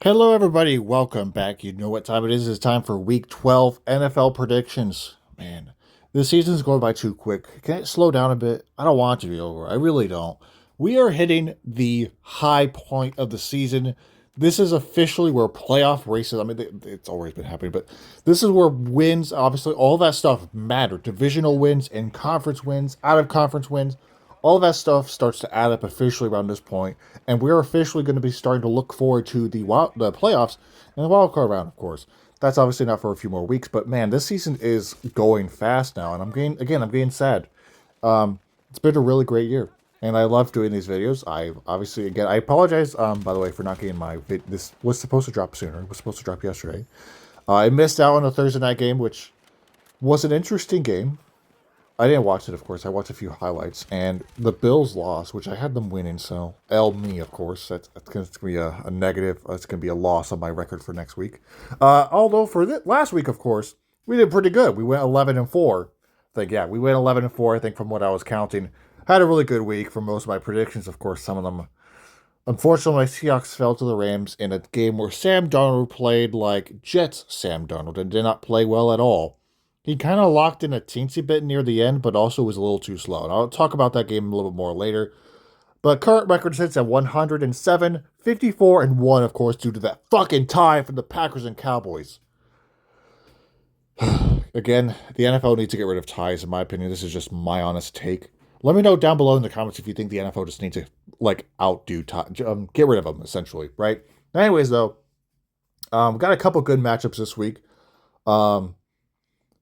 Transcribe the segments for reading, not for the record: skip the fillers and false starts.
Hello, everybody. Welcome back. You know what time it is. It's time for Week 12 NFL predictions. Man, this season's going by too quick. Can it slow down a bit? I don't want it to be over. I really don't. We are hitting the high point of the season. This is officially where playoff races, I mean, it's always been happening, but this is where wins, obviously, all that stuff matter. Divisional wins and conference wins, out of conference wins, all that stuff starts to add up officially around this point, and we're officially going to be starting to look forward to the playoffs and the wild card round, of course. That's obviously not for a few more weeks, but man, this season is going fast now, and I'm getting sad. It's been a really great year, and I love doing these videos. I obviously, again, I apologize, by the way, for not getting this was supposed to drop sooner. It was supposed to drop yesterday. I missed out on a Thursday night game, which was an interesting game. I didn't watch it, of course. I watched a few highlights, and the Bills lost, which I had them winning. So, L me, of course. That's going to be a negative. That's going to be a loss on my record for next week. Although for last week, of course, we did pretty good. We went 11-4. I think, yeah, we went 11-4. I think from what I was counting, had a really good week for most of my predictions. Of course, some of them. Unfortunately, my Seahawks fell to the Rams in a game where Sam Darnold played like Jets Sam Darnold and did not play well at all. He kind of locked in a teensy bit near the end, but also was a little too slow. And I'll talk about that game a little bit more later. But current record sits at 107, 54, and 1, of course, due to that fucking tie from the Packers and Cowboys. Again, the NFL needs to get rid of ties, in my opinion. This is just my honest take. Let me know down below in the comments if you think the NFL just needs to, like, outdo ties. Get rid of them, essentially, right? Anyways, though, got a couple good matchups this week. Um,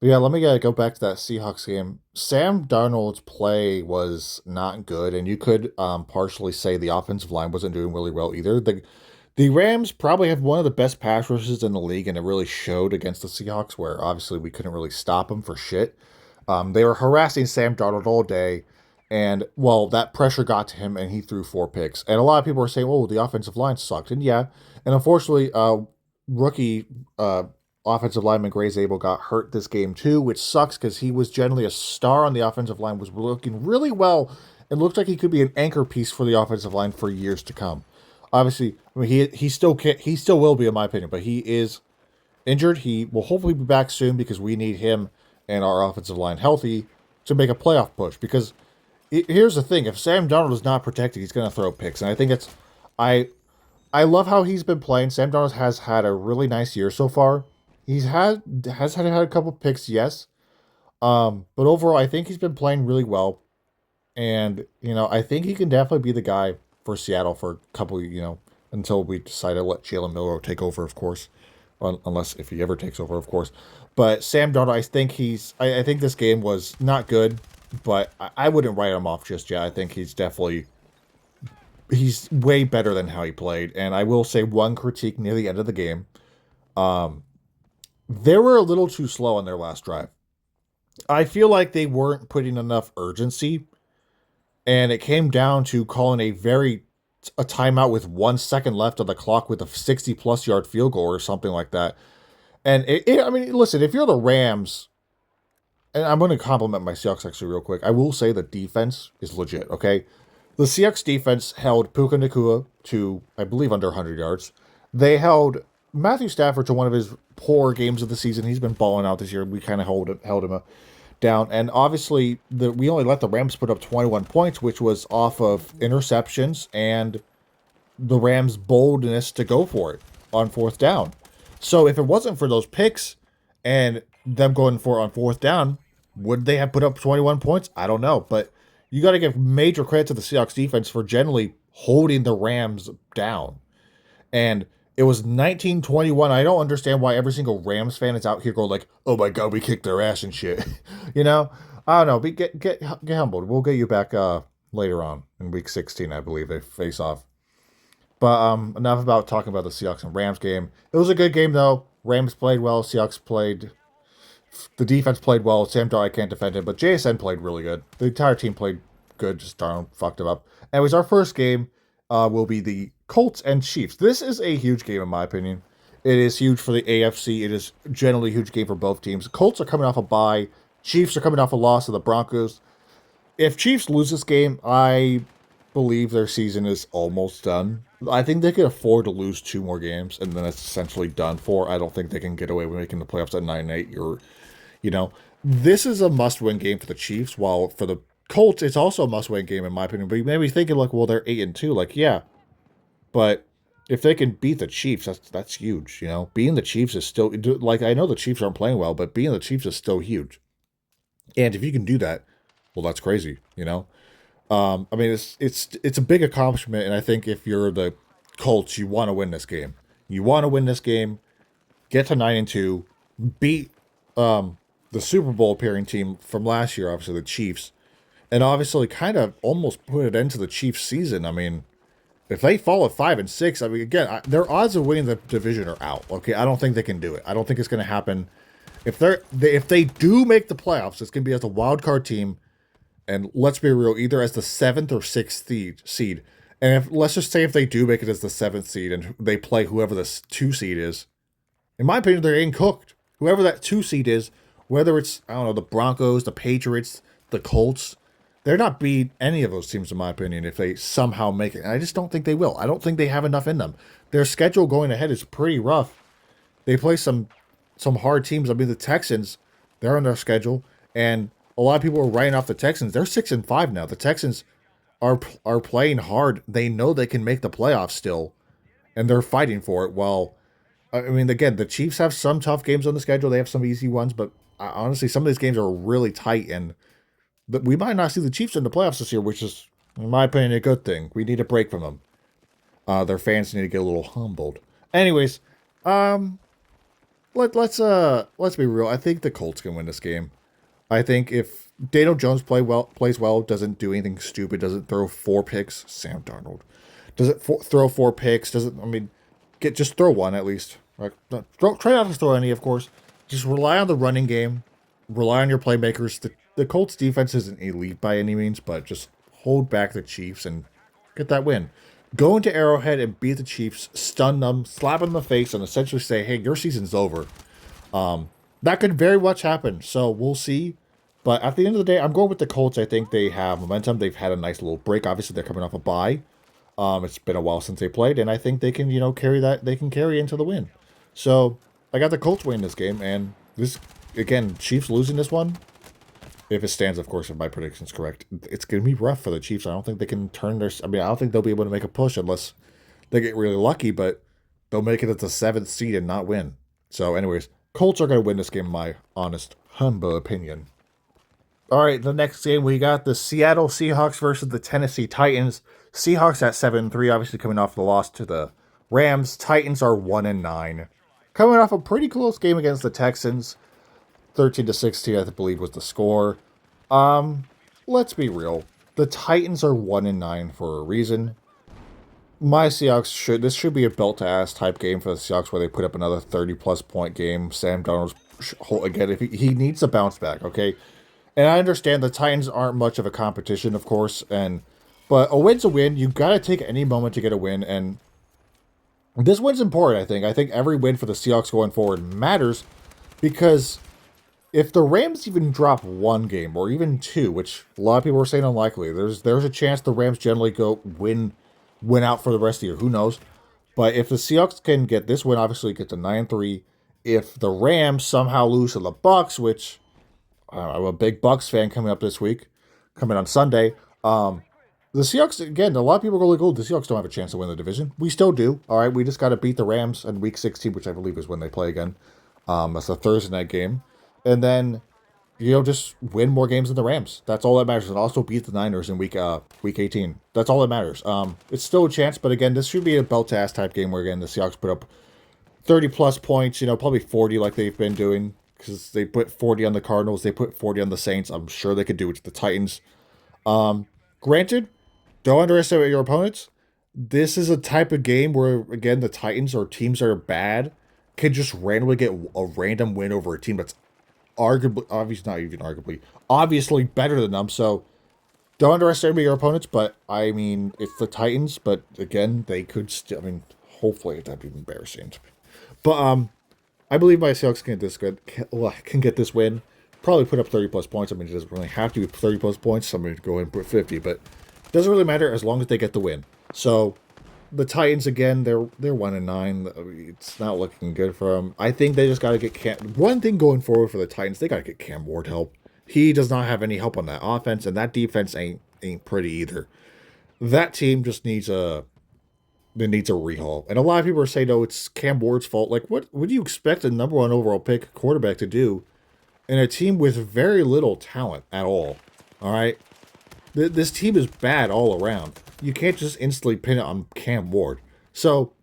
yeah, let me go back to that Seahawks game. Sam Darnold's play was not good, and you could partially say the offensive line wasn't doing really well either. The Rams probably have one of the best pass rushes in the league, and it really showed against the Seahawks, where obviously we couldn't really stop them for shit. They were harassing Sam Darnold all day, and well, that pressure got to him, and he threw 4 picks. And a lot of people were saying, "Oh, the offensive line sucked," and yeah, and unfortunately, rookie offensive lineman Gray Zabel got hurt this game too, which sucks because he was generally a star on the offensive line, was looking really well, and looked like he could be an anchor piece for the offensive line for years to come. Obviously, I mean he still can he still will be in my opinion, but he is injured. He will hopefully be back soon because we need him and our offensive line healthy to make a playoff push. Because here's the thing: if Sam Darnold is not protected, he's going to throw picks, and I think it's I I love how he's been playing. Sam Darnold has had a really nice year so far. He's had a couple picks, yes. But overall, I think he's been playing really well, and I think he can definitely be the guy for Seattle for a couple, until we decide to let Jalen Milroe take over, of course, unless if he ever takes over, of course. But Sam Darnold, I think I think this game was not good, but I wouldn't write him off just yet. I think he's way better than how he played. And I will say one critique near the end of the game. Um, they were a little too slow on their last drive. I feel like they weren't putting enough urgency, and it came down to calling a timeout with 1 second left on the clock with a 60-plus yard field goal or something like that. And I mean, listen, if you're the Rams, and I'm going to compliment my Seahawks actually real quick. I will say the defense is legit. Okay, the Seahawks defense held Puka Nakua to, I believe, under 100 yards. They held Matthew Stafford to one of his poor games of the season. He's been balling out this year. We kind of held him down. And obviously, we only let the Rams put up 21 points, which was off of interceptions and the Rams' boldness to go for it on fourth down. So if it wasn't for those picks and them going for it on fourth down, would they have put up 21 points? I don't know. But you got to give major credit to the Seahawks defense for generally holding the Rams down. And it was 19-21. I don't understand why every single Rams fan is out here going like, "Oh my god, we kicked their ass and shit." you know, I don't know. But get humbled. We'll get you back later on in week 16, I believe they face off. But enough about talking about the Seahawks and Rams game. It was a good game though. Rams played well. Seahawks played. The defense played well. Sam Darnold, I can't defend him, but JSN played really good. The entire team played good. Just Darnold fucked him up. Anyways, our first game will be the Colts and Chiefs. This is a huge game in my opinion. It is huge for the AFC. It is generally a huge game for both teams. Colts are coming off a bye. Chiefs are coming off a loss to the Broncos. If Chiefs lose this game, believe their season is almost done. I think they can afford to lose 2 more games, and then it's essentially done for. I don't think they can get away with making the playoffs at 9-8. You know, this is a must-win game for the Chiefs. While for the Colts, it's also a must-win game in my opinion. But you may be thinking like, well, they're 8-2. Like, yeah, but if they can beat the Chiefs, that's huge. Being the Chiefs is still like I know the Chiefs aren't playing well, but being the Chiefs is still huge. And if you can do that, well, that's crazy. I mean, it's a big accomplishment, and I think if you're the Colts, you want to win this game. You want to win this game, get to 9-2, beat the Super Bowl appearing team from last year, obviously the Chiefs, and obviously kind of almost put it into the Chiefs' season. I mean, if they fall at 5-6, I mean, again, their odds of winning the division are out. Okay, I don't think they can do it. I don't think it's going to happen. If they do make the playoffs, it's going to be as a wild card team. And let's be real, either as the 7th or 6th seed. And let's just say if they do make it as the 7th seed and they play whoever the 2 seed is, in my opinion, they're getting cooked. Whoever that 2 seed is, whether it's, I don't know, the Broncos, the Patriots, the Colts, they're not beating any of those teams, in my opinion, if they somehow make it. And I just don't think they will. I don't think they have enough in them. Their schedule going ahead is pretty rough. They play some hard teams. I mean, the Texans, they're on their schedule, and a lot of people are writing off the Texans. They're 6-5 now. The Texans are playing hard. They know they can make the playoffs still, and they're fighting for it. Well, I mean, again, the Chiefs have some tough games on the schedule. They have some easy ones, but honestly, some of these games are really tight, and we might not see the Chiefs in the playoffs this year, which is, in my opinion, a good thing. We need a break from them. Their fans need to get a little humbled. Anyways, let's be real. I think the Colts can win this game. I think if Daniel Jones plays well, doesn't do anything stupid, doesn't throw 4 picks, Sam Darnold doesn't throw 4 picks, just throw one at least. Right? Try not to throw any, of course. Just rely on the running game, rely on your playmakers. The Colts defense isn't elite by any means, but just hold back the Chiefs and get that win. Go into Arrowhead and beat the Chiefs, stun them, slap them in the face, and essentially say, hey, your season's over. That could very much happen, so we'll see. But at the end of the day, I'm going with the Colts. I think they have momentum. They've had a nice little break. Obviously, they're coming off a bye. It's been a while since they played, and I think they can, carry that. They can carry into the win. So I got the Colts winning this game, and this again, Chiefs losing this one. If it stands, of course, if my prediction's correct, it's going to be rough for the Chiefs. I don't think they can turn their. I mean, I don't think they'll be able to make a push unless they get really lucky. But they'll make it at the 7th seed and not win. So, anyways. Colts are going to win this game, in my honest, humble opinion. All right, the next game, we got the Seattle Seahawks versus the Tennessee Titans. Seahawks at 7-3, obviously coming off the loss to the Rams. Titans are 1-9. Coming off a pretty close game against the Texans. 13-16, I believe, was the score. Let's be real. The Titans are 1-9 for a reason. My Seahawks this should be a belt-to-ass type game for the Seahawks where they put up another 30-plus point game. Sam Darnold's, again, if he needs a bounce back, okay? And I understand the Titans aren't much of a competition, of course, but a win's a win. You've got to take any moment to get a win, and this win's important, I think. I think every win for the Seahawks going forward matters because if the Rams even drop 1 game or even 2, which a lot of people are saying unlikely, there's a chance the Rams generally go win out for the rest of the year. Who knows? But if the Seahawks can get this win, obviously get to 9-3. If the Rams somehow lose to the Bucks, which I'm a big Bucks fan coming up this week, coming on Sunday. The Seahawks, again, a lot of people are going, the Seahawks don't have a chance to win the division. We still do. All right, we just got to beat the Rams in Week 16, which I believe is when they play again. That's a Thursday night game. And then, just win more games than the Rams. That's all that matters. And also beat the Niners in Week 18. That's all that matters. It's still a chance, but again, this should be a belt-to-ass type game where, again, the Seahawks put up 30-plus points, probably 40 like they've been doing. Because they put 40 on the Cardinals, they put 40 on the Saints. I'm sure they could do it to the Titans. Granted, don't underestimate your opponents. This is a type of game where, again, the Titans or teams that are bad can just randomly get a random win over a team that's obviously better than them. So don't underestimate your opponents, but I mean, it's the Titans, but again, they could still, hopefully that'd be embarrassing. But, I believe my Seahawks can get this win. Probably put up 30-plus points. It doesn't really have to be 30-plus points. Somebody go and put 50, but Doesn't really matter as long as they get the win. So the Titans again, they're 1-9. It's not looking good for them. I think they just got to get one thing going forward for the Titans. They got to get Cam Ward help. He does not have any help on that offense, and that defense ain't pretty either. That team just needs a rehaul. And a lot of people are saying, "No, it's Cam Ward's fault." Like, what would you expect a number one overall pick quarterback to do in a team with very little talent at all? All right, this team is bad all around. You can't just instantly pin it on Cam Ward. So,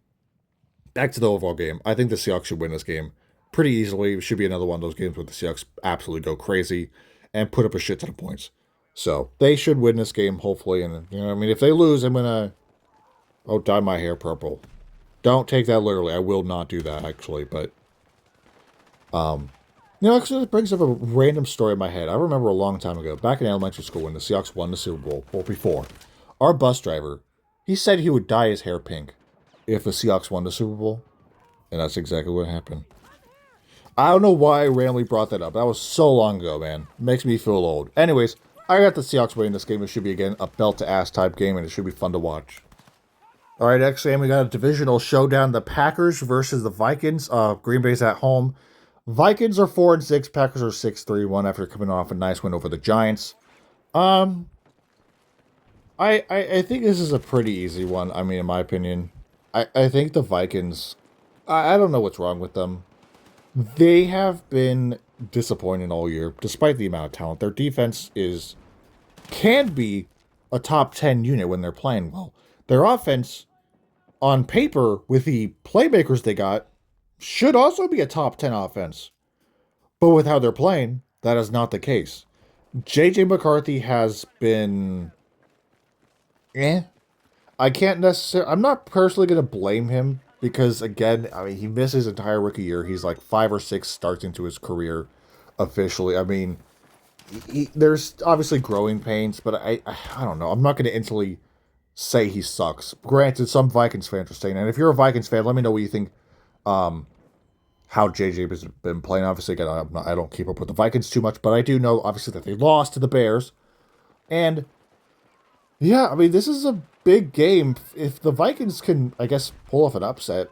back to the overall game. I think the Seahawks should win this game pretty easily. It should be another one of those games where the Seahawks absolutely go crazy and put up a shit ton of points. So, they should win this game, hopefully. And, I mean, if they lose, I'm going to, dye my hair purple. Don't take that literally. I will not do that, actually. But, actually, it brings up a random story in my head. I remember a long time ago, back in elementary school, when the Seahawks won the Super Bowl, or before, our bus driver, he said he would dye his hair pink if the Seahawks won the Super Bowl. And that's exactly what happened. I don't know why I randomly brought that up. That was so long ago, man. Makes me feel old. Anyways, I got the Seahawks winning this game. It should be, again, a belt-to-ass type game, and it should be fun to watch. All right, next game, we got a divisional showdown. The Packers versus the Vikings. Green Bay's at home. Vikings are 4-6. Packers are 6-3-1 after coming off a nice win over the Giants. I think this is a pretty easy one. I mean, in my opinion, I think the Vikings, I don't know what's wrong with them. They have been disappointing all year, despite the amount of talent. Their defense can be a top 10 unit when they're playing well. Their offense, on paper, with the playmakers they got, should also be a top 10 offense. But with how they're playing, that is not the case. J.J. McCarthy has been... I can't necessarily... I'm not personally going to blame him because, again, I mean, he missed his entire rookie year. He's like 5 or 6 starts into his career officially. I mean, there's obviously growing pains, but I don't know. I'm not going to instantly say he sucks. Granted, some Vikings fans are saying, and if you're a Vikings fan, let me know what you think. How JJ has been playing. Obviously, again, I don't keep up with the Vikings too much, but I do know, obviously, that they lost to the Bears. And, yeah, I mean, this is a big game. If the Vikings can, I guess, pull off an upset,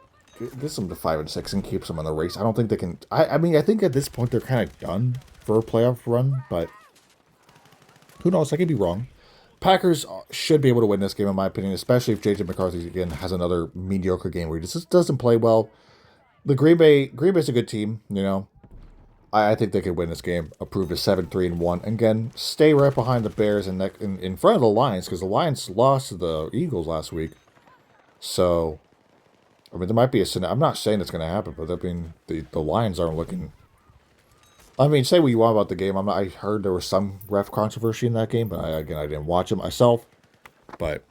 gets them to 5-6 and keeps them in the race, I don't think they can... I mean, I think at this point they're kind of done for a playoff run, but who knows? I could be wrong. Packers should be able to win this game, in my opinion, especially if J.J. McCarthy, again, has another mediocre game where he just doesn't play well. The Green Bay's a good team, I think they could win this game, approve of 7-3-1. Again, stay right behind the Bears and in front of the Lions, because the Lions lost to the Eagles last week. So, I mean, there might be a scenario. I'm not saying it's going to happen, but I mean, the Lions aren't looking... I mean, say what you want about the game. I heard there was some ref controversy in that game, but I didn't watch it myself. But...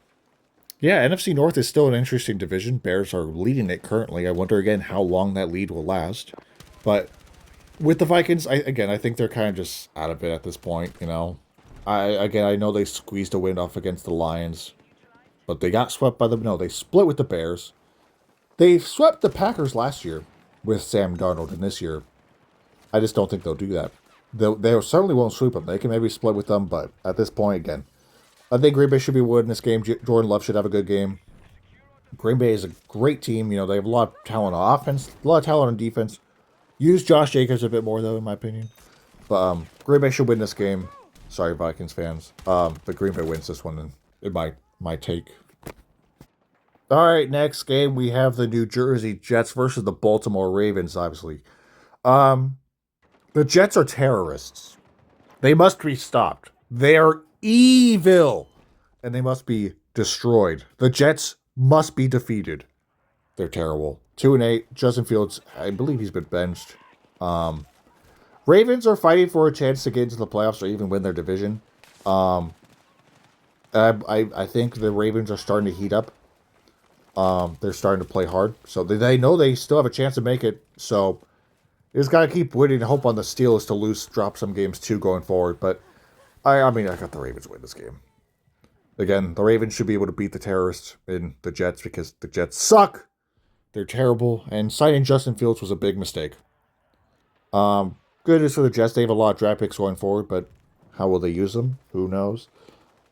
yeah, NFC North is still an interesting division. Bears are leading it currently. I wonder, again, how long that lead will last. But with the Vikings, I think they're kind of just out of it at this point, I know they squeezed a win off against the Lions, but they got swept by they split with the Bears. They swept the Packers last year with Sam Darnold, and this year, I just don't think they'll do that. They certainly won't sweep them. They can maybe split with them, but at this point, again, I think Green Bay should be winning this game. Jordan Love should have a good game. Green Bay is a great team. They have a lot of talent on offense, a lot of talent on defense. Use Josh Jacobs a bit more, though, in my opinion. But Green Bay should win this game. Sorry, Vikings fans. But Green Bay wins this one, in my take. All right, next game, we have the New Jersey Jets versus the Baltimore Ravens, obviously. The Jets are terrorists. They must be stopped. They are evil, and they must be destroyed. The Jets must be defeated. They're terrible. 2-8. Justin Fields, I believe he's been benched. Ravens are fighting for a chance to get into the playoffs or even win their division. I think the Ravens are starting to heat up. They're starting to play hard, so they know they still have a chance to make it. So they just gotta keep winning and hope on the Steelers to drop some games too going forward. But I mean, I got the Ravens win this game. Again, the Ravens should be able to beat the terrorists in the Jets because the Jets suck. They're terrible, and signing Justin Fields was a big mistake. Good news for the Jets. They have a lot of draft picks going forward, but how will they use them? Who knows?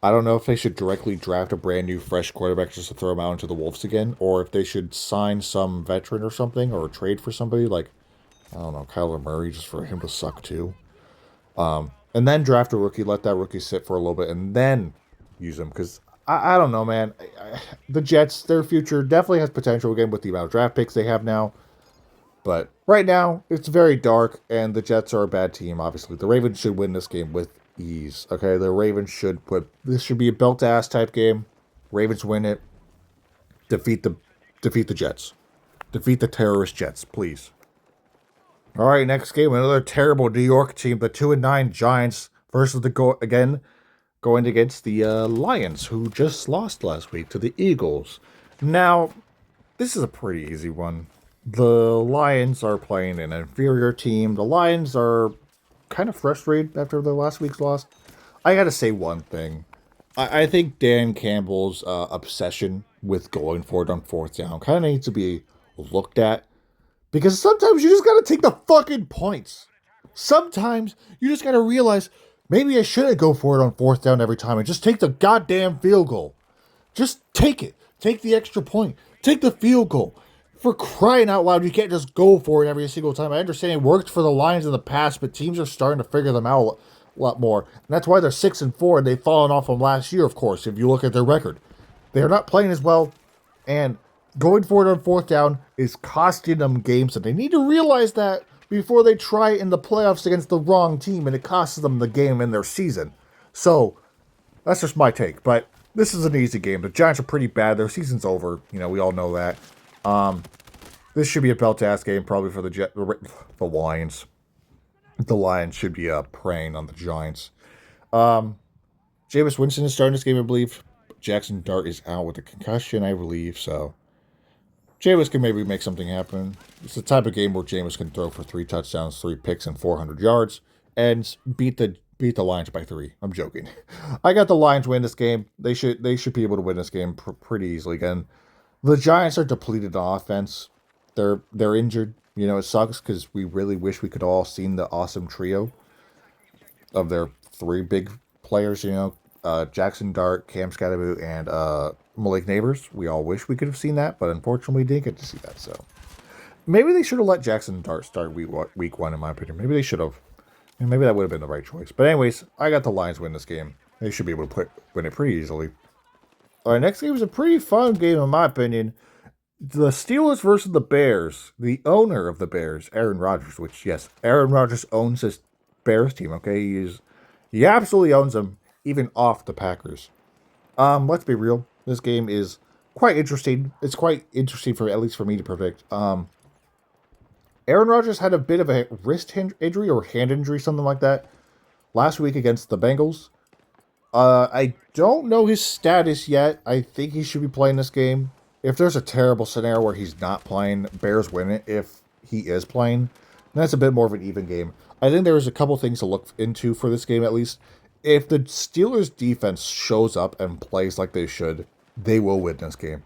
I don't know if they should directly draft a brand new, fresh quarterback just to throw him out into the Wolves again, or if they should sign some veteran or something, or trade for somebody like, I don't know, Kyler Murray, just for him to suck too. And then draft a rookie, let that rookie sit for a little bit, and then use him. Because I don't know, man. The Jets, their future definitely has potential again with the amount of draft picks they have now. But right now, it's very dark, and the Jets are a bad team, obviously. The Ravens should win this game with ease, okay? The Ravens should put... This should be a belt-ass type game. Ravens win it. Defeat the Jets. Defeat the terrorist Jets, please. All right, next game, another terrible New York team, the 2-9 Giants versus going against the Lions, who just lost last week to the Eagles. Now, this is a pretty easy one. The Lions are playing an inferior team. The Lions are kind of frustrated after the last week's loss. I got to say one thing. I think Dan Campbell's obsession with going for it on fourth down kind of needs to be looked at. Because sometimes you just gotta take the fucking points. Sometimes you just gotta realize, maybe I shouldn't go for it on fourth down every time and just take the goddamn field goal. Just take it. Take the extra point. Take the field goal. For crying out loud, you can't just go for it every single time. I understand it worked for the Lions in the past, but teams are starting to figure them out a lot more. And that's why they're 6-4 and they've fallen off from last year, of course, if you look at their record. They're not playing as well, and going for it on fourth down is costing them games, and they need to realize that before they try it in the playoffs against the wrong team, and it costs them the game in their season. So, that's just my take, but this is an easy game. The Giants are pretty bad. Their season's over. We all know that. This should be a belt-ass game, probably for the Lions. The Lions should be preying on the Giants. Jameis Winston is starting this game, I believe. Jackson Dart is out with a concussion, I believe, so Jameis can maybe make something happen. It's the type of game where Jameis can throw for 3 touchdowns, 3 picks, and 400 yards, and beat the Lions by 3. I'm joking. I got the Lions win this game. They should be able to win this game pretty easily. Again, the Giants are depleted on offense. They're injured. It sucks because we really wish we could all seen the awesome trio of their 3 big players. Jackson Dart, Cam Skadabu, and Malik Neighbors. We all wish we could have seen that, but unfortunately we didn't get to see that. So maybe they should have let Jackson Dart start week 1, in my opinion. Maybe they should have. And maybe that would have been the right choice. But anyways, I got the Lions win this game. They should be able to win it pretty easily. All right, next game is a pretty fun game, in my opinion. The Steelers versus the Bears. The owner of the Bears, Aaron Rodgers, which, yes, Aaron Rodgers owns his Bears team, okay? He absolutely owns them, even off the Packers. Let's be real. This game is quite interesting. It's quite interesting at least for me to predict. Aaron Rodgers had a bit of a wrist injury or hand injury, something like that, last week against the Bengals. I don't know his status yet. I think he should be playing this game. If there's a terrible scenario where he's not playing, Bears win it. If he is playing, then that's a bit more of an even game. I think there's a couple things to look into for this game, at least. If the Steelers' defense shows up and plays like they should, they will win this game.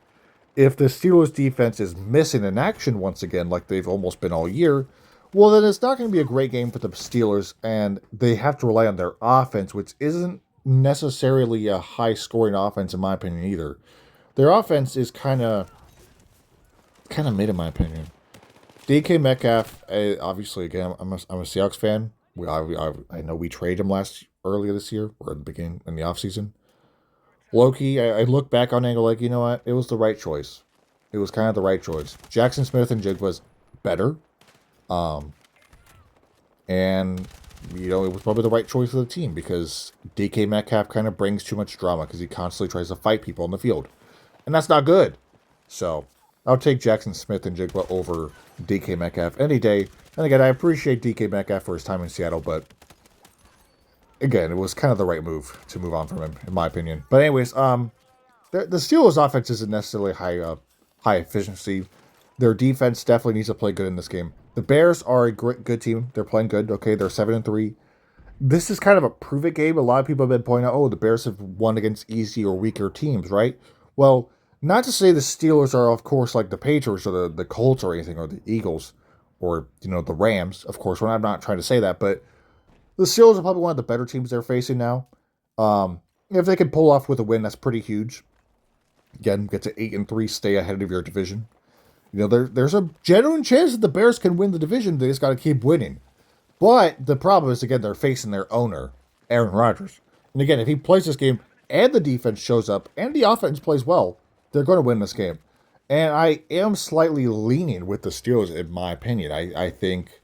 If the Steelers' defense is missing in action once again, like they've almost been all year, well, then it's not going to be a great game for the Steelers, and they have to rely on their offense, which isn't necessarily a high-scoring offense, in my opinion, either. Their offense is kind of mid, in my opinion. DK Metcalf, obviously, again, I'm a Seahawks fan. I know we traded him earlier this year, or at the beginning, in the offseason. Loki, I look back on Angle like, you know what? It was the right choice. It was kind of the right choice. Jackson Smith and Jig was better. And, it was probably the right choice for the team because DK Metcalf kind of brings too much drama because he constantly tries to fight people on the field. And that's not good. So, I'll take Jackson Smith and Jigba over DK Metcalf any day. And again, I appreciate DK Metcalf for his time in Seattle, but again, it was kind of the right move to move on from him, in my opinion. But anyways, the Steelers' offense isn't necessarily high efficiency. Their defense definitely needs to play good in this game. The Bears are a good team. They're playing good. Okay, they're 7-3. This is kind of a prove-it game. A lot of people have been pointing out, the Bears have won against easy or weaker teams, right? Well, not to say the Steelers are, of course, like the Patriots or the Colts or anything, or the Eagles, or, the Rams, of course. I'm not trying to say that, but the Steelers are probably one of the better teams they're facing now. If they can pull off with a win, that's pretty huge. Again, get to 8-3, stay ahead of your division. There's a genuine chance that the Bears can win the division. They just got to keep winning. But the problem is, again, they're facing their owner, Aaron Rodgers. And again, if he plays this game and the defense shows up and the offense plays well, they're going to win this game. And I am slightly leaning with the Steelers, in my opinion. I think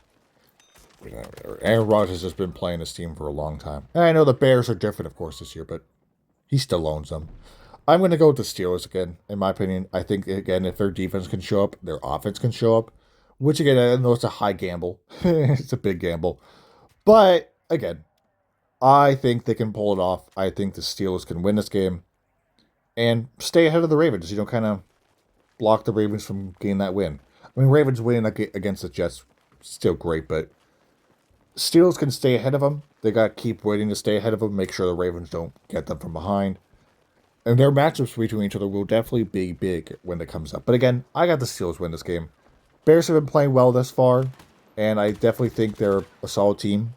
Aaron Rodgers has been playing this team for a long time. And I know the Bears are different, of course, this year, but he still owns them. I'm going to go with the Steelers again, in my opinion. I think, again, if their defense can show up, their offense can show up. Which, again, I know it's a high gamble. It's a big gamble. But, again, I think they can pull it off. I think the Steelers can win this game and stay ahead of the Ravens. Kind of block the Ravens from getting that win. I mean, Ravens winning against the Jets, still great, but Steelers can stay ahead of them. They got to keep waiting to stay ahead of them, make sure the Ravens don't get them from behind. And their matchups between each other will definitely be big when it comes up. But again, I got the Steelers win this game. Bears have been playing well thus far, and I definitely think they're a solid team.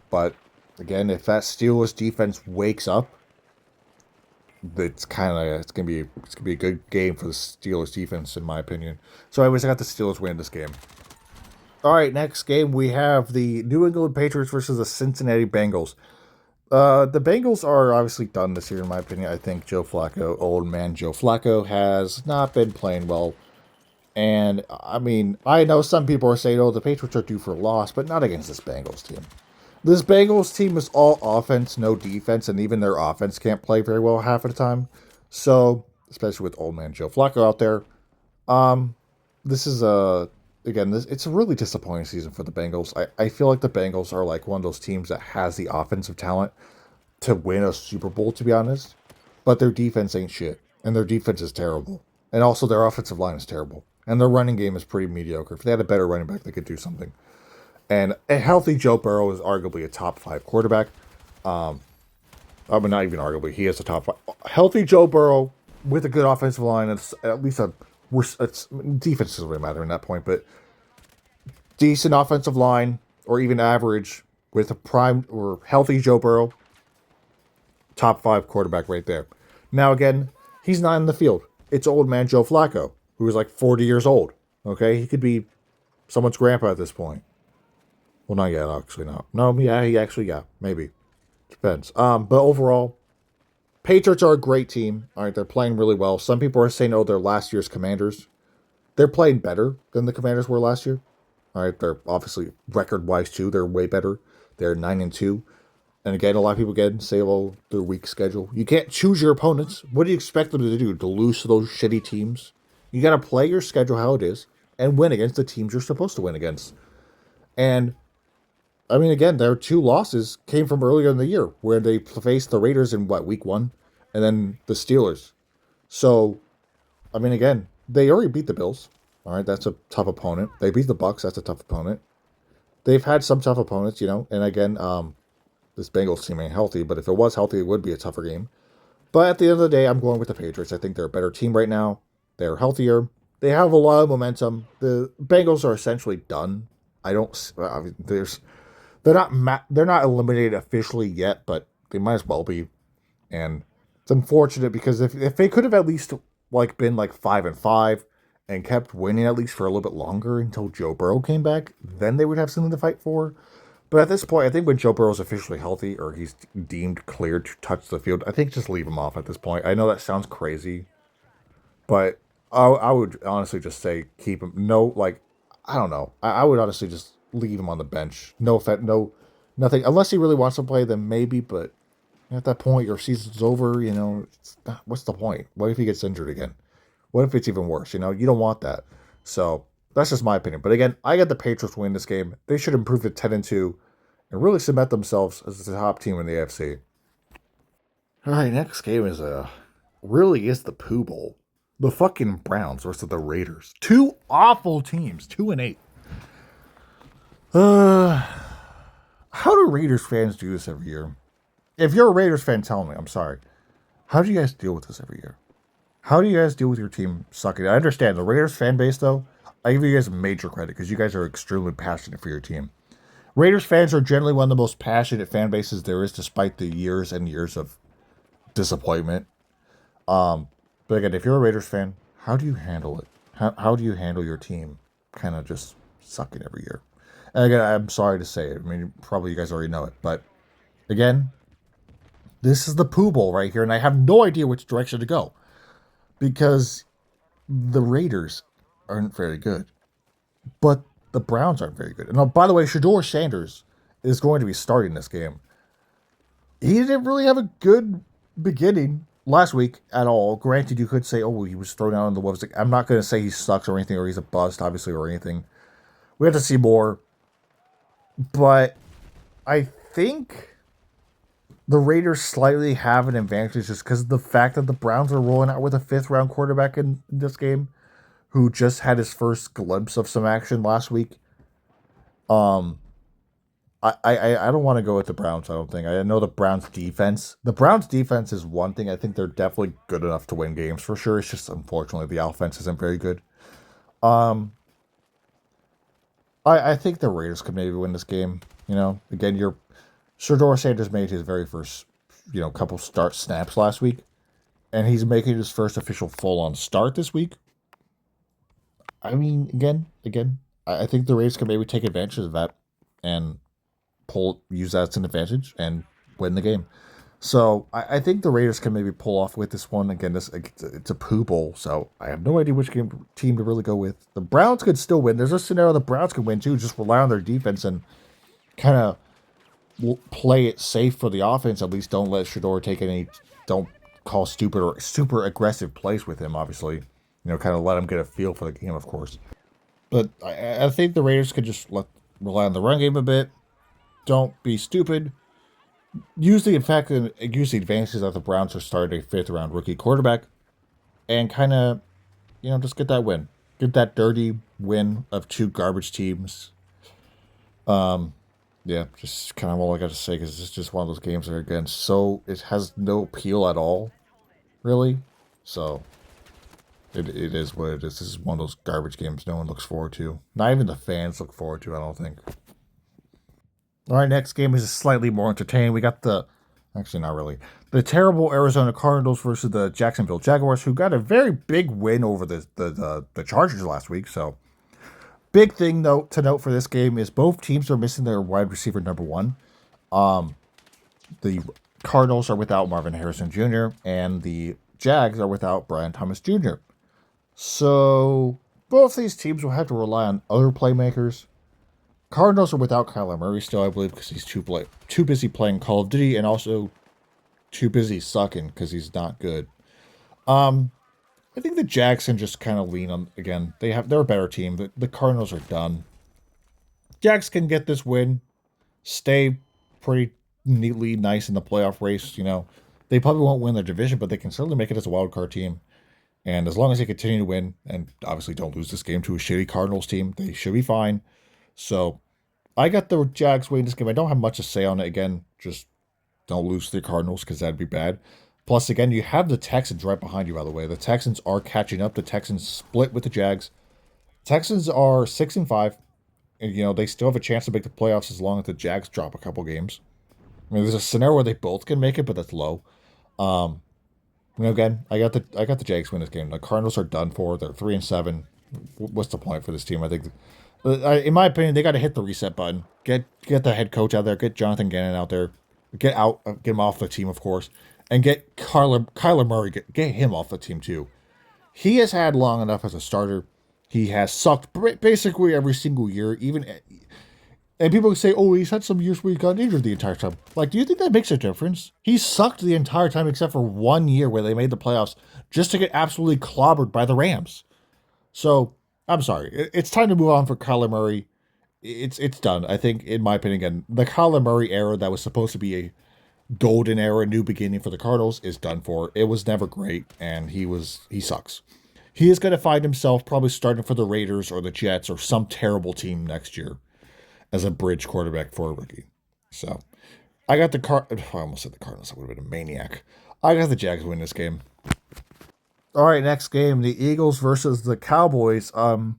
But again, if that Steelers defense wakes up, it's gonna be a good game for the Steelers defense, in my opinion. So anyways, I got the Steelers win this game. All right, next game we have the New England Patriots versus the Cincinnati Bengals. The Bengals are obviously done this year, in my opinion. I think old man Joe Flacco, has not been playing well. And, I mean, I know some people are saying, the Patriots are due for a loss, but not against this Bengals team. This Bengals team is all offense, no defense, and even their offense can't play very well half of the time. So, especially with old man Joe Flacco out there, this is it's a really disappointing season for the Bengals. I feel like the Bengals are like one of those teams that has the offensive talent to win a Super Bowl, to be honest, but their defense ain't shit, and their defense is terrible, and also their offensive line is terrible. And their running game is pretty mediocre. If they had a better running back, they could do something. And a healthy Joe Burrow is arguably a top 5 quarterback. I mean, not even arguably. He is a top 5. Healthy Joe Burrow with a good offensive line. It's at least defense doesn't really matter in that point, but decent offensive line, or even average, with a prime or healthy Joe Burrow. Top 5 quarterback right there. Now, again, he's not in the field. It's old man Joe Flacco, who is like 40 years old. Okay, he could be someone's grandpa at this point. Well, not yet, actually, not. No, yeah, maybe. Depends. But overall, Patriots are a great team. All right, they're playing really well. Some people are saying, they're last year's Commanders. They're playing better than the Commanders were last year. All right, they're obviously record-wise too. They're way better. They're 9-2. And again, a lot of people say, their weak schedule. You can't choose your opponents. What do you expect them to do? To lose to those shitty teams? You got to play your schedule how it is and win against the teams you're supposed to win against. And, I mean, again, their 2 losses came from earlier in the year, where they faced the Raiders in, week 1? And then the Steelers. So, I mean, again, they already beat the Bills. All right, that's a tough opponent. They beat the Bucs. That's a tough opponent. They've had some tough opponents, And again, this Bengals team ain't healthy, but if it was healthy, it would be a tougher game. But at the end of the day, I'm going with the Patriots. I think they're a better team right now. They're healthier. They have a lot of momentum. The Bengals are essentially done. They're not eliminated officially yet, but they might as well be. And it's unfortunate because if they could have at least been 5-5 and kept winning at least for a little bit longer until Joe Burrow came back, then they would have something to fight for. But at this point, I think when Joe Burrow is officially healthy, or he's deemed cleared to touch the field, I think just leave him off at this point. I know that sounds crazy, but I would honestly just say keep him. I don't know. I would honestly just leave him on the bench. No offense, nothing. Unless he really wants to play, then maybe. But at that point, your season's over. What's the point? What if he gets injured again? What if it's even worse? You don't want that. So that's just my opinion. But again, I got the Patriots win this game. They should improve to 10-2 and really cement themselves as the top team in the AFC. All right, next game is really is the Pooh Bowl. The fucking Browns versus the Raiders. 2 awful teams, 2-8. How do Raiders fans do this every year? If you're a Raiders fan, tell me. I'm sorry. How do you guys deal with this every year? How do you guys deal with your team sucking? I understand the Raiders fan base, though. I give you guys major credit because you guys are extremely passionate for your team. Raiders fans are generally one of the most passionate fan bases there is, despite the years and years of disappointment. But again, if you're a Raiders fan, how do you handle it? How do you handle your team kind of just sucking every year? And again, I'm sorry to say it. I mean, probably you guys already know it, but again, this is the poo bowl right here, and I have no idea which direction to go because the Raiders aren't very good, but the Browns aren't very good. And by the way, Shedeur Sanders is going to be starting this game. He didn't really have a good beginning last week at all. Granted, you could say, oh, he was thrown out on the Wolves. I'm not going to say he sucks or anything, or he's a bust, obviously, or anything. We have to see more. But I think the Raiders slightly have an advantage just because of the fact that the Browns are rolling out with a 5th-round quarterback in this game who just had his first glimpse of some action last week. I don't want to go with the Browns, I don't think. I know the Browns defense. The Browns defense is one thing. I think they're definitely good enough to win games for sure. It's just unfortunately the offense isn't very good. I think the Raiders could maybe win this game. You know, again, Shedeur Sanders made his very first, couple start snaps last week. And he's making his first official full-on start this week. I mean, again, I think the Raiders can maybe take advantage of that and use that as an advantage and win the game. So I think the Raiders can maybe pull off with this one. Again, it's a poo bowl, so I have no idea which team to really go with. The Browns could still win. There's a scenario the Browns could win too. Just rely on their defense and kind of play it safe for the offense. At least don't let Shedeur take any. Don't call stupid or super aggressive plays with him. Obviously, kind of let him get a feel for the game, of course. But I think the Raiders could just rely on the run game a bit. Don't be stupid. Use the advantages that the Browns are starting a 5th-round rookie quarterback, and kind of, just get that win. Get that dirty win of 2 garbage teams. Yeah, just kind of all I got to say because it's just one of those games that again, so it has no appeal at all, really. So it is what it is. This is one of those garbage games no one looks forward to. Not even the fans look forward to. I don't think. All right, next game is slightly more entertaining. We got actually not really, the terrible Arizona Cardinals versus the Jacksonville Jaguars, who got a very big win over the Chargers last week. So, big thing to note for this game is both teams are missing their wide receiver number 1. The Cardinals are without Marvin Harrison Jr. and the Jags are without Brian Thomas Jr. So, both these teams will have to rely on other playmakers. Cardinals are without Kyler Murray still, I believe, because he's too busy playing Call of Duty and also too busy sucking because he's not good. I think the Jags can just kind of lean on, again, they're a better team, but the Cardinals are done. Jags can get this win, stay pretty neatly nice in the playoff race. They probably won't win their division, but they can certainly make it as a wild card team. And as long as they continue to win, and obviously don't lose this game to a shitty Cardinals team, they should be fine. So I got the Jags winning this game. I don't have much to say on it. Again, just don't lose to the Cardinals because that'd be bad. Plus, again, you have the Texans right behind you, by the way. The Texans are catching up. The Texans split with the Jags. Texans are 6-5. And, they still have a chance to make the playoffs as long as the Jags drop a couple games. I mean, there's a scenario where they both can make it, but that's low. Again, I got the Jags win this game. The Cardinals are done for. They're 3-7. What's the point for this team? I think, in my opinion, they got to hit the reset button. Get the head coach out there. Get Jonathan Gannon out there. Get him off the team, of course, and get Kyler Murray. Get him off the team too. He has had long enough as a starter. He has sucked basically every single year. And people say, "Oh, he's had some years where he got injured the entire time." Like, do you think that makes a difference? He sucked the entire time except for 1 year where they made the playoffs just to get absolutely clobbered by the Rams. So, I'm sorry. It's time to move on for Kyler Murray. It's done. I think, in my opinion, again, the Kyler Murray era that was supposed to be a golden era, new beginning for the Cardinals is done for. It was never great, and he sucks. He is going to find himself probably starting for the Raiders or the Jets or some terrible team next year as a bridge quarterback for a rookie. So, I got I almost said the Cardinals. I would have been a maniac. I got the Jags win this game. All right, next game, the Eagles versus the Cowboys. In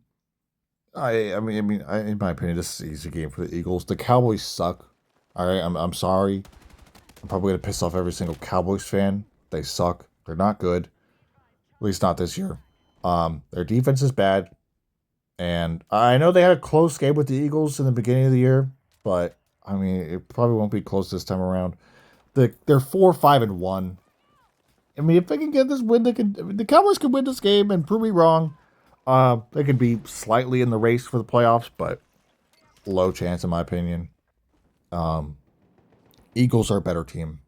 my opinion, this is an easy game for the Eagles. The Cowboys suck. All right, I'm sorry. I'm probably gonna piss off every single Cowboys fan They suck. They're not good. At least not this year. Their defense is bad. And I know they had a close game with the Eagles in the beginning of the year, but I mean, it probably won't be close this time around. They're 4-5-1. I mean, if they can get this win, the Cowboys can win this game and prove me wrong. They could be slightly in the race for the playoffs, but low chance in my opinion. Eagles are a better team.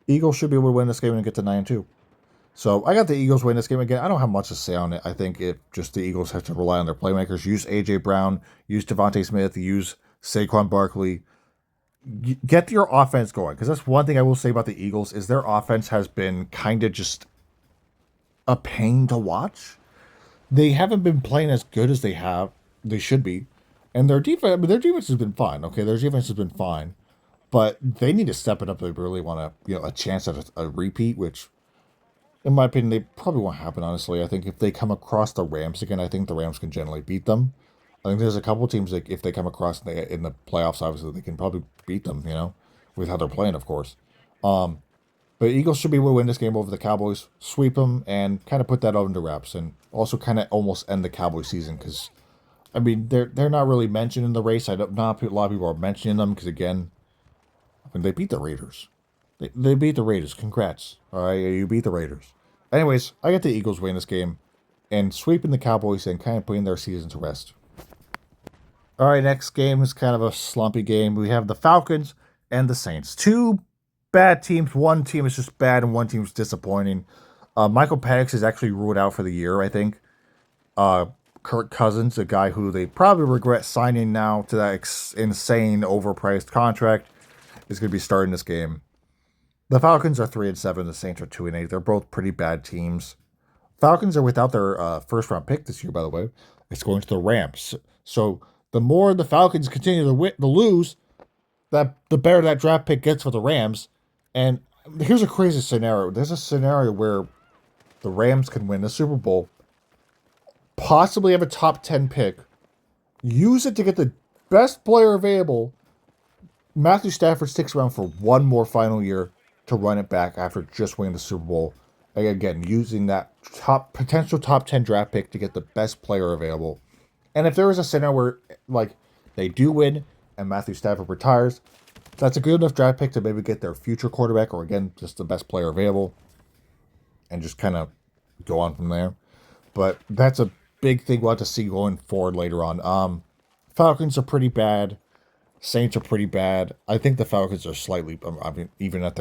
Eagles should be able to win this game and get to 9-2. So I got the Eagles win this game again. I don't have much to say on it. I think just the Eagles have to rely on their playmakers. Use A.J. Brown, use Devontae Smith, use Saquon Barkley. Get your offense going, because that's one thing I will say about the Eagles is their offense has been kind of just a pain to watch. They haven't been playing as good as they should be, and their defense has been fine. Okay, their defense has been fine, but they need to step it up if they really want a chance at a repeat, which, in my opinion, they probably won't happen. Honestly, I think if they come across the Rams again, I think the Rams can generally beat them. I think there's a couple of teams that if they come across in the playoffs, obviously they can probably beat them, with how they're playing, of course. But Eagles should be able to win this game over the Cowboys, sweep them, and kind of put that under wraps, and also kind of almost end the Cowboy season, because, I mean, they're not really mentioned in the race. Not a lot of people are mentioning them, because, again, I mean, they beat the Raiders. They beat the Raiders. Congrats. All right, you beat the Raiders. Anyways, I got the Eagles winning this game, and sweeping the Cowboys and kind of putting their season to rest. All right, next game is kind of a slumpy game. We have the Falcons and the Saints. Two bad teams. One team is just bad and one team is disappointing. Michael Penix is actually ruled out for the year, I think. Kirk Cousins, a guy who they probably regret signing now to that insane overpriced contract, is going to be starting this game. The Falcons are 3-7. The Saints are 2-8. They're both pretty bad teams. Falcons are without their first-round pick this year, by the way. It's going to the Rams. So the more the Falcons continue to lose, the better that draft pick gets for the Rams. And here's a crazy scenario. There's a scenario where the Rams can win the Super Bowl, possibly have a top 10 pick, use it to get the best player available. Matthew Stafford sticks around for one more final year to run it back after just winning the Super Bowl. Again, using that potential top 10 draft pick to get the best player available. And if there is a scenario where, they do win and Matthew Stafford retires, that's a good enough draft pick to maybe get their future quarterback or, again, just the best player available and just kind of go on from there. But that's a big thing we'll have to see going forward later on. Falcons are pretty bad. Saints are pretty bad. I think the Falcons are slightly, even at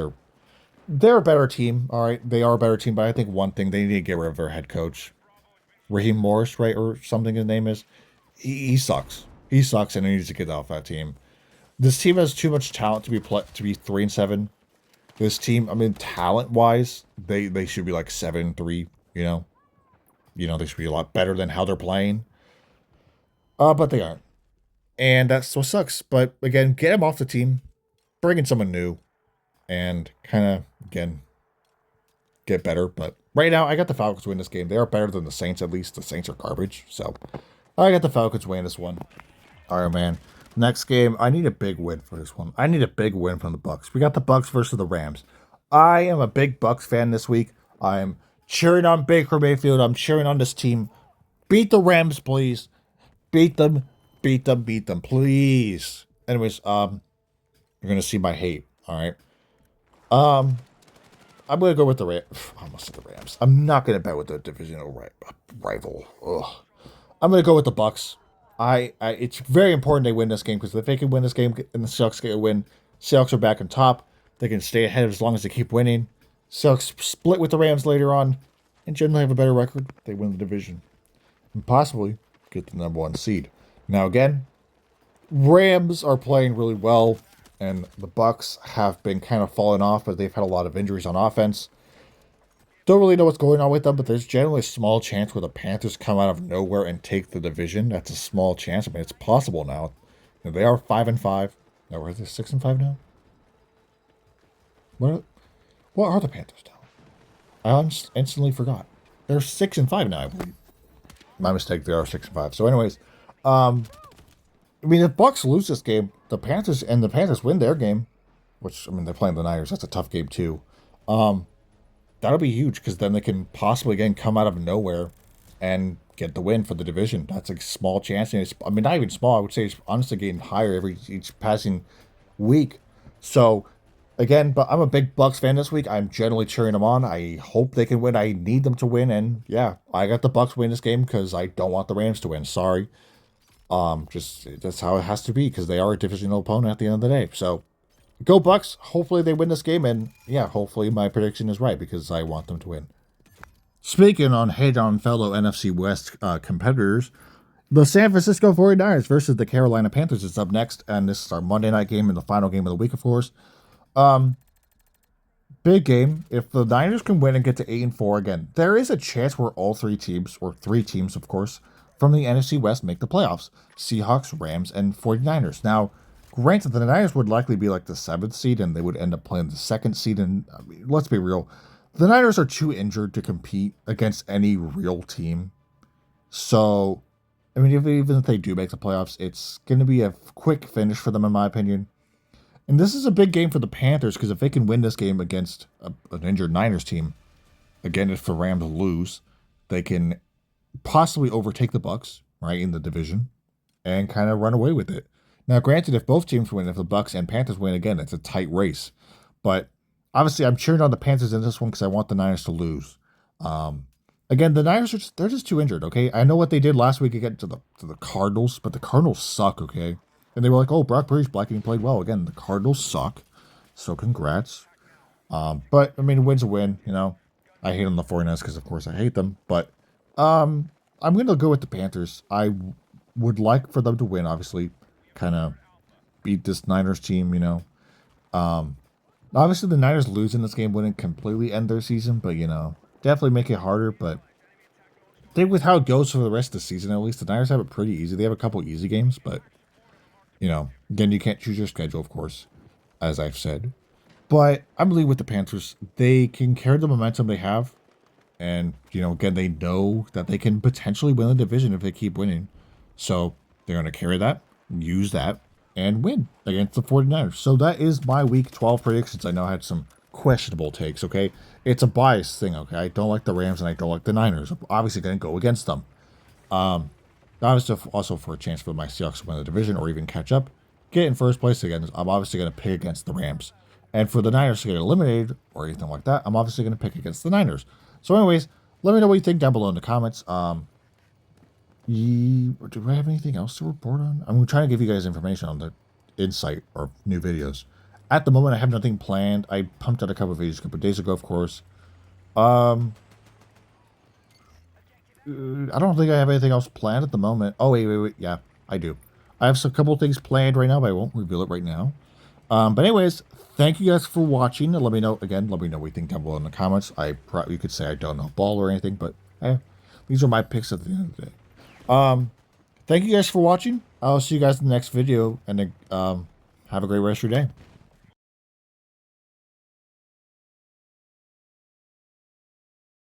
they're a better team, all right? They are a better team, but I think one thing, they need to get rid of their head coach. Raheem Morris, right, or something his name is. He sucks. He sucks, and he needs to get off that team. This team has too much talent to be 3-7. This team, I mean, talent-wise, they should be like 7-3, they should be a lot better than how they're playing. But they aren't. And that's what sucks. But, again, get him off the team. Bring in someone new. And kind of, again, get better. But right now, I got the Falcons win this game. They are better than the Saints, at least. The Saints are garbage. So, I got the Falcons win this one. All right, man. Next game, I need a big win for this one. I need a big win from the Bucs. We got the Bucs versus the Rams. I am a big Bucs fan this week. I'm cheering on Baker Mayfield. I'm cheering on this team. Beat the Rams, please. Beat them. Beat them. Beat them, please. Anyways, you're gonna see my hate. All right. I'm gonna go with the Rams. Almost the Rams. I'm not gonna bet with the divisional rival. Ugh. I'm gonna go with the Bucs. It's very important they win this game, because if they can win this game and the Seahawks get a win, Seahawks are back on top. They can stay ahead as long as they keep winning. Seahawks split with the Rams later on and generally have a better record. They win the division and possibly get the number 1 seed. Now again, Rams are playing really well, and the Bucs have been kind of falling off, but they've had a lot of injuries on offense. Don't really know what's going on with them, but there's generally a small chance where the Panthers come out of nowhere and take the division. That's a small chance. I mean, it's possible now. They are 5-5. Now, are they 6-5 now? What are the Panthers now? I instantly forgot. They're 6-5 now, I believe. My mistake. They are 6-5. So, anyways, I mean, if Bucs lose this game, the Panthers win their game, which, I mean, they're playing the Niners. That's a tough game too. that'll be huge because then they can possibly again come out of nowhere and get the win for the division. That's a small chance, and it's, I mean, not even small. I would say it's honestly getting higher every each passing week. So again, but I'm a big Bucks fan this week. I'm generally cheering them on. I hope they can win. I need them to win, and yeah, I got the Bucks win this game because I don't want the Rams to win. Sorry, just that's how it has to be because they are a divisional opponent at the end of the day. So go Bucks. Hopefully they win this game, and yeah, hopefully my prediction is right because I want them to win. Speaking on head-on fellow NFC West competitors, the San Francisco 49ers versus the Carolina Panthers is up next, and this is our Monday night game and the final game of the week, of course. Big game. If the Niners can win and get to 8-4 again, there is a chance where all three teams, or three teams, of course, from the NFC West make the playoffs. Seahawks, Rams, and 49ers. Now, granted, the Niners would likely be like the 7th seed, and they would end up playing the 2nd seed, and I mean, let's be real. The Niners are too injured to compete against any real team. So, I mean, even if they do make the playoffs, it's going to be a quick finish for them, in my opinion. And this is a big game for the Panthers because if they can win this game against an injured Niners team, again, if the Rams lose, they can possibly overtake the Bucks right in the division and kind of run away with it. Now, granted, if both teams win, if the Bucks and Panthers win again, it's a tight race. But obviously, I'm cheering on the Panthers in this one because I want the Niners to lose. Again, the Niners they're just too injured. Okay, I know what they did last week against to the Cardinals, but the Cardinals suck. Okay. And they were like, oh, Brock Purdy's black and he played well. Again, the Cardinals suck. So congrats. But, I mean, win's a win, you know. I hate on the 49ers because, of course, I hate them. But I'm going to go with the Panthers. I would like for them to win, obviously. Kind of beat this Niners team, you know. Obviously, the Niners losing this game wouldn't completely end their season. But, you know, definitely make it harder. But I think with how it goes for the rest of the season, at least, the Niners have it pretty easy. They have a couple easy games, but... You know, again, you can't choose your schedule, of course, as I've said. But I believe with the Panthers, they can carry the momentum they have. And, you know, again, they know that they can potentially win the division if they keep winning. So they're going to carry that, use that, and win against the 49ers. So that is my Week 12 predictions. I know I had some questionable takes, okay? It's a bias thing, okay? I don't like the Rams and I don't like the Niners. I'm obviously going to go against them. Obviously, also for a chance for my Seahawks to win the division or even catch up, get in first place again. I'm obviously going to pick against the Rams. And for the Niners to get eliminated or anything like that, I'm obviously going to pick against the Niners. So anyways, let me know what you think down below in the comments. Do I have anything else to report on? I'm trying to give you guys information on the insight or new videos. At the moment, I have nothing planned. I pumped out a couple of videos a couple of days ago, of course. I don't think I have anything else planned at the moment. Oh, wait. Yeah, I do. I have a couple of things planned right now, but I won't reveal it right now. But anyways, thank you guys for watching. Let me know, again, let me know what you think down below in the comments. You could say I don't know ball or anything, but these are my picks at the end of the day. Thank you guys for watching. I'll see you guys in the next video, and have a great rest of your day.